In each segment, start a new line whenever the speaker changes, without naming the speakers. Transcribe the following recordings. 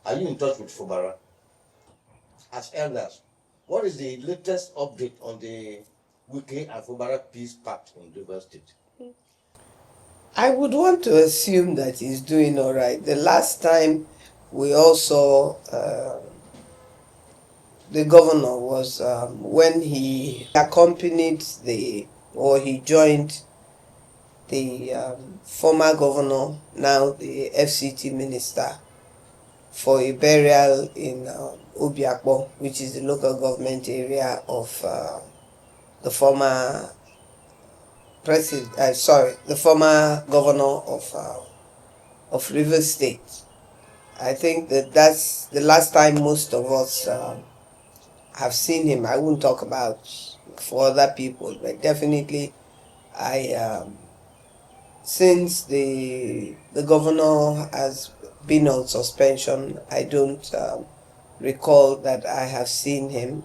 Are you in touch with Fubara? As elders, what is the latest update on the Wike and Fubara Peace Pact in Rivers State?
I would want to assume that he's doing all right. The last time we all saw the governor was when he accompanied he joined the former governor, now the FCT minister, for a burial in Obiakpo, which is the local government area of the former the former governor of Rivers State. I think that's the last time most of us have seen him. I won't talk about for other people, but definitely since the governor has been on suspension, I don't recall that I have seen him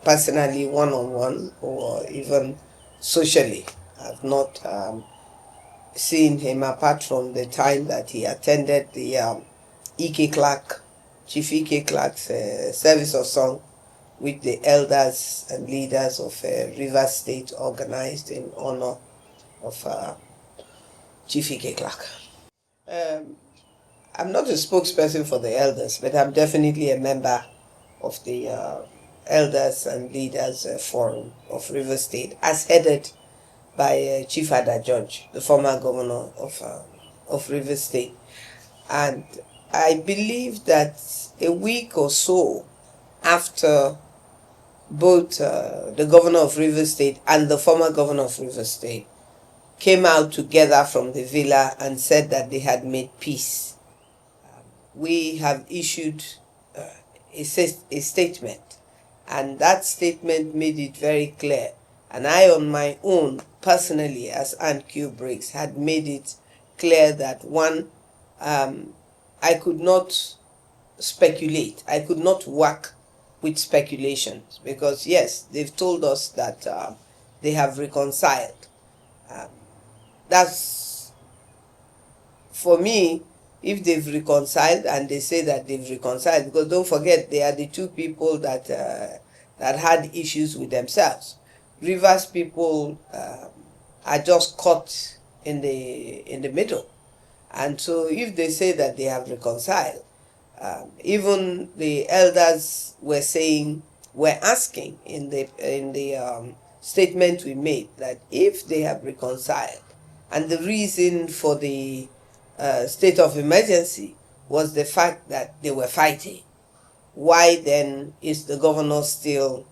personally one-on-one or even socially. I've not seen him apart from the time that he attended the Chief Ike Clark's service of song, which the elders and leaders of Rivers State organized in honor of Chief Ike Clark. I'm not a spokesperson for the elders, but I'm definitely a member of the Elders and Leaders Forum of Rivers State, as headed by Chief Adeyanju, the former governor of Rivers State. And I believe that a week or so after both the governor of Rivers State and the former governor of Rivers State came out together from the villa and said that they had made peace, we have issued a statement. And that statement made it very clear. And I, on my own, personally, as Ann-Kio Briggs, had made it clear that one, I could not speculate. I could not work with speculations because, yes, they've told us that they have reconciled. That's, for me, if they've reconciled and they say that they've reconciled, because don't forget, they are the two people that that had issues with themselves. Rivers people are just caught in the middle. And so if they say that they have reconciled, even the elders were asking in the statement we made that if they have reconciled, and the reason for the state of emergency was the fact that they were fighting, why then is the governor still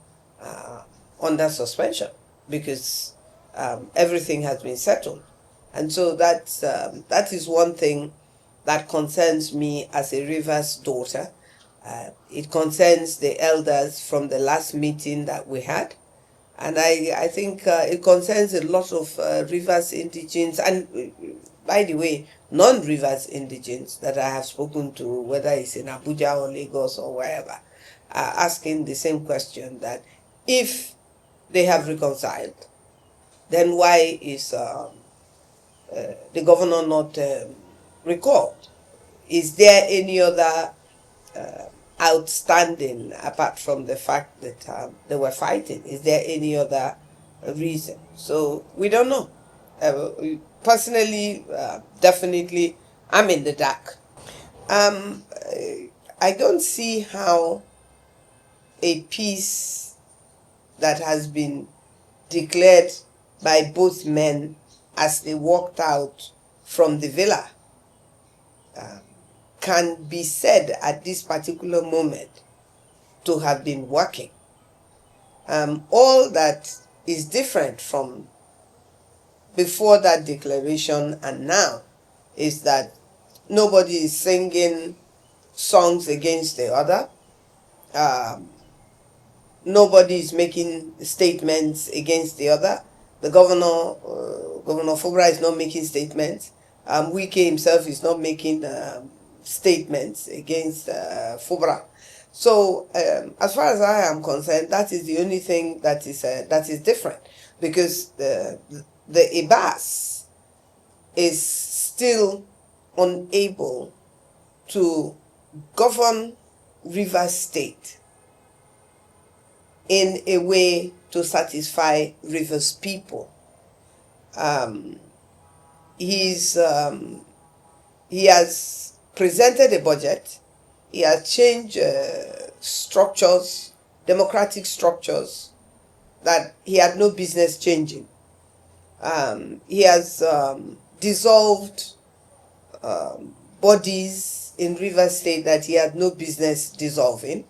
under suspension? Because everything has been settled. And so that is one thing that concerns me as a Rivers daughter. It concerns the elders from the last meeting that we had. And I think it concerns a lot of Rivers indigents, and by the way, non-Rivers indigents that I have spoken to, whether it's in Abuja or Lagos or wherever, are asking the same question, that if they have reconciled, then why is the governor not recalled? Is there any other outstanding apart from the fact that they were fighting? Is there any other reason? So we don't know. Personally, definitely, I'm in the dark. I don't see how a peace that has been declared by both men as they walked out from the villa can be said at this particular moment to have been working. All that is different from before that declaration and now is that nobody is singing songs against the other. Nobody is making statements against the other. The Governor Fubara is not making statements. Wike himself is not making statements against Fubara. So as far as I am concerned, that is the only thing that is different, because the IPAC is still unable to govern Rivers State in a way to satisfy Rivers people. He has presented a budget. He has changed structures, democratic structures that he had no business changing. He has dissolved bodies in Rivers State that he had no business dissolving.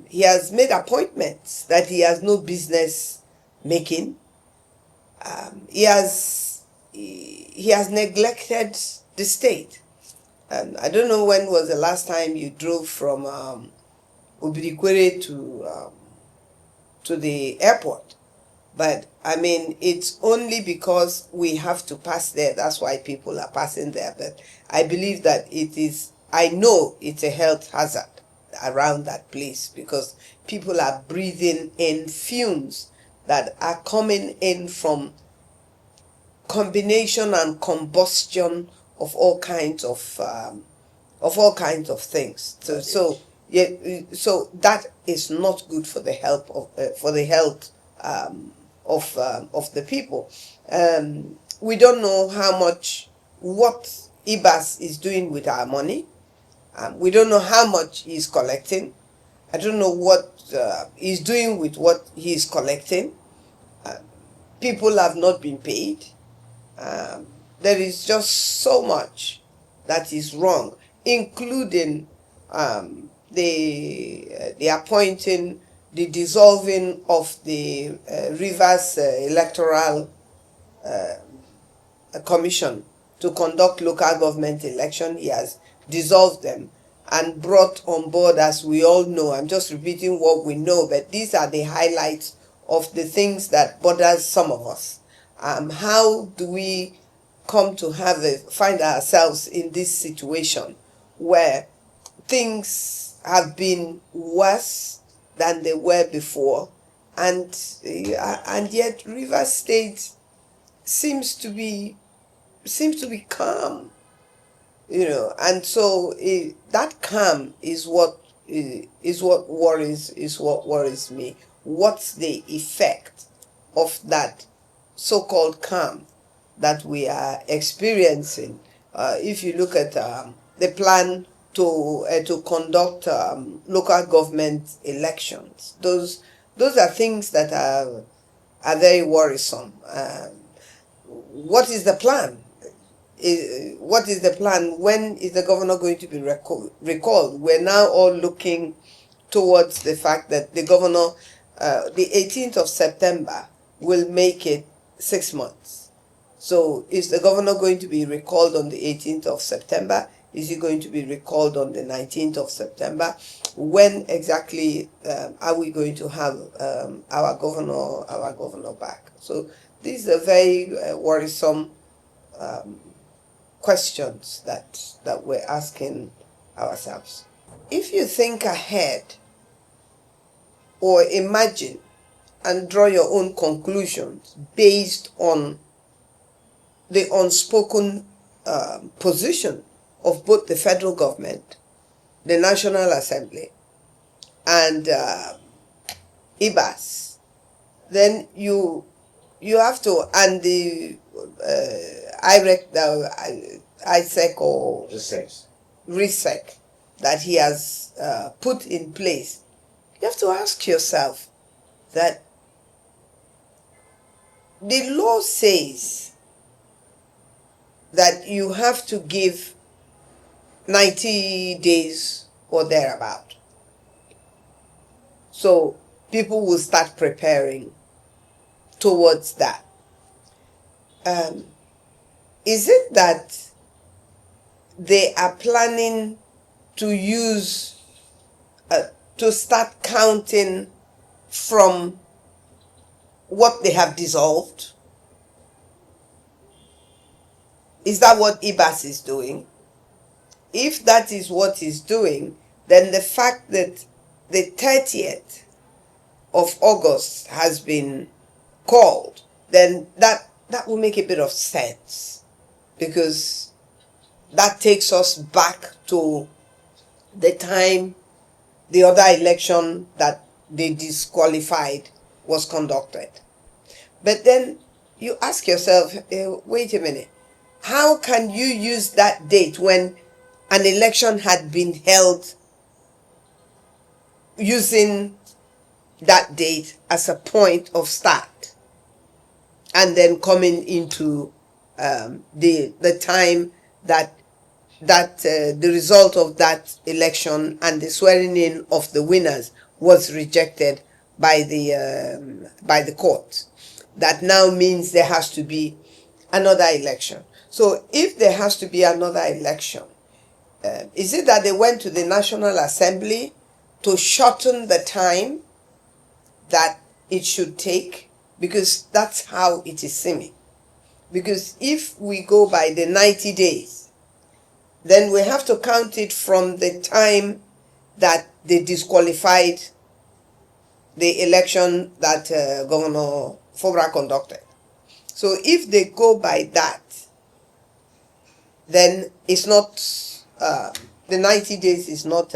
He has made appointments that he has no business making. He has neglected the state. I don't know when was the last time you drove from Obirikwere to the airport, but I mean, it's only because we have to pass there. That's why people are passing there. But I believe that I know it's a health hazard around that place because people are breathing in fumes that are coming in from combination and combustion of all kinds of things. So that is not good for the health of the people. We don't know what IBAS is doing with our money. We don't know how much he's collecting. I don't know what he's doing with what he's collecting. People have not been paid. There is just so much that is wrong, including the appointing, the dissolving of the Rivers Electoral Commission to conduct local government election. He has dissolved them and brought on board, as we all know, I'm just repeating what we know, but these are the highlights of the things that bothers some of us. How do we come to find ourselves in this situation where things have been worse than they were before, and yet Rivers State seems to be calm, and so that calm is what worries me. What's the effect of that so-called calm that we are experiencing? If you look at the plan to conduct local government elections, those are things that are very worrisome. What is the plan? What is the plan? When is the governor going to be recalled? We're now all looking towards the fact that the governor, the 18th of September, will make it 6 months. So is the governor going to be recalled on the 18th of September? Is he going to be recalled on the 19th of September? When exactly are we going to have our governor back? So these are very worrisome questions that we're asking ourselves. If you think ahead or imagine and draw your own conclusions based on the unspoken position of both the federal government, the National Assembly, and IBAS, then you have to, and the ISEC or RISEC that he has put in place, you have to ask yourself that the law says that you have to give 90 days or thereabout. So people will start preparing towards that. Is it that they are planning to to start counting from what they have dissolved? Is that what IBAS is doing? If that is what he's doing, then the fact that the 30th of August has been called, then that will make a bit of sense, because that takes us back to the time the other election that they disqualified was conducted. But then you ask yourself, wait a minute, how can you use that date when an election had been held using that date as a point of start, and then coming into the time that the result of that election and the swearing in of the winners was rejected by the court? That now means there has to be another election. So if there has to be another election, is it that they went to the National Assembly to shorten the time that it should take? Because that's how it is seeming. Because if we go by the 90 days, then we have to count it from the time that they disqualified the election that Governor Fubara conducted. So if they go by that, then it's not, the 90 days is not,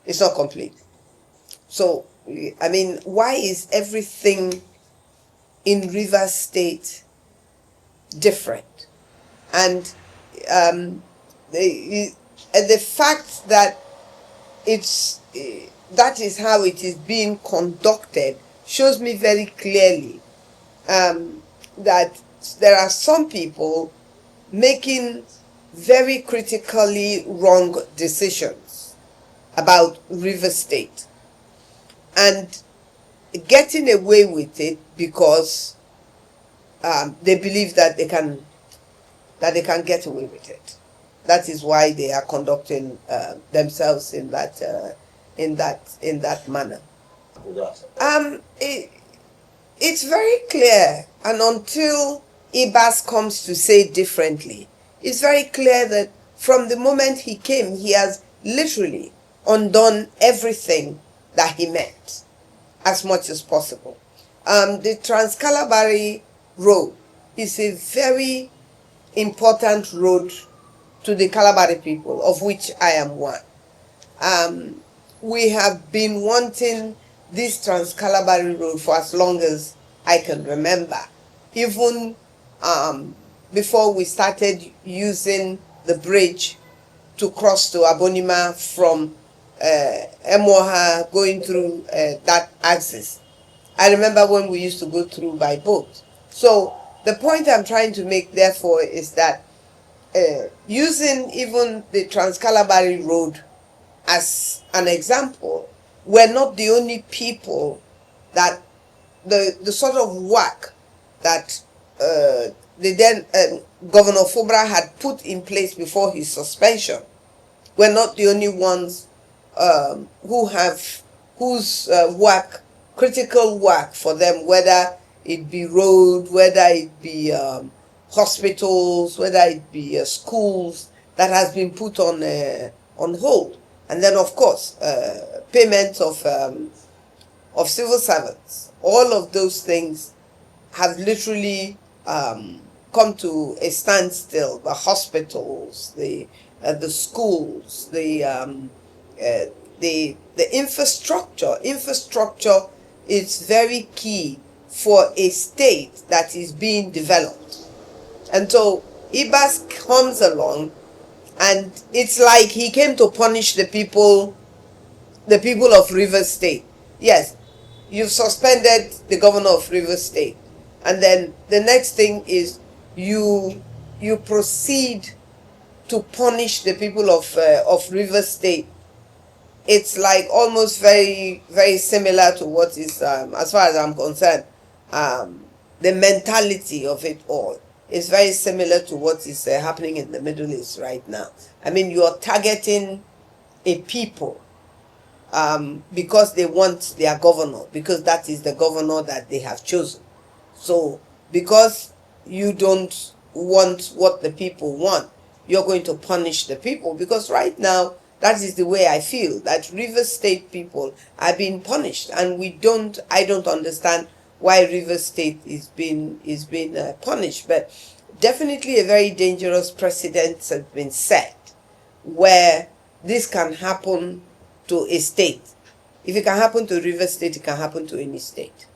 it's not complete. So, I mean, why is everything in Rivers State different? And the fact that that is how it is being conducted shows me very clearly that there are some people making very critically wrong decisions about Rivers State and getting away with it because they believe that they can get away with it. That is why they are conducting themselves in that manner. It's very clear, and until Ibas comes to say differently, it's very clear that from the moment he came, he has literally undone everything that he meant as much as possible. The Trans-Calabari Road is a very important road to the Calabari people, of which I am one. We have been wanting this Trans-Calabari Road for as long as I can remember. Even before we started using the bridge to cross to Abonima from Emoha, going through that axis. I remember when we used to go through by boat. So the point I'm trying to make, therefore, is that using even the Trans-Calabari Road as an example, we're not the only people that the sort of work that the then Governor Fubara had put in place before his suspension. We're not the only ones whose work, critical work for them, whether it be road, whether it be hospitals, whether it be schools, that has been put on hold. And then, of course, payments of civil servants. All of those things have literally come to a standstill. The hospitals, the schools, the infrastructure. Infrastructure is very key for a state that is being developed. And so Ibas comes along, and it's like he came to punish the people of Rivers State. Yes, you've suspended the governor of Rivers State, and then the next thing is you proceed to punish the people of Rivers State. It's like almost very, very similar to what is, as far as I'm concerned, the mentality of it all is very similar to what is happening in the Middle East right now. I mean, you are targeting a people because they want their governor, because that is the governor that they have chosen. So, because you don't want what the people want, you're going to punish the people, because right now, that is the way I feel, that Rivers State people are being punished, and I don't understand why Rivers State is being punished. But definitely a very dangerous precedent has been set, where this can happen to a state. If it can happen to River State, it can happen to any state.